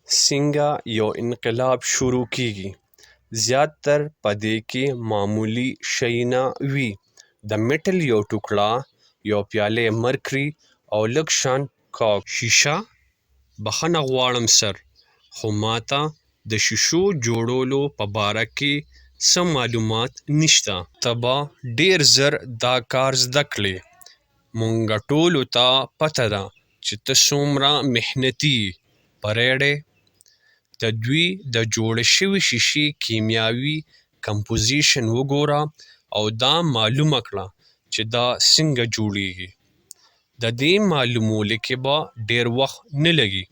څنګه یو انقلاب شروع کېږي؟ زیاتر په دې کې معمولي شیونه وي. د میټل یو ټوکړه، یو پیاله مرکري او لږ شان کاک شیشه. بخښنه غواړم سر، خو ماته د شیشو جوړولو په باره کې څه معلومات نشته. ته به ډېر ژر دا کار زده کړې. موږ ټولو ته پته ده چې ته څومره محنتي یې. پرېږدې د دوی د جوړې شوې شیشې کیمیاوي کمپوزیشن وګوره او دا معلومه کړه چې دا څنګه جوړیږي. د دې معلومولو کې به ډېر وخت نه لګي.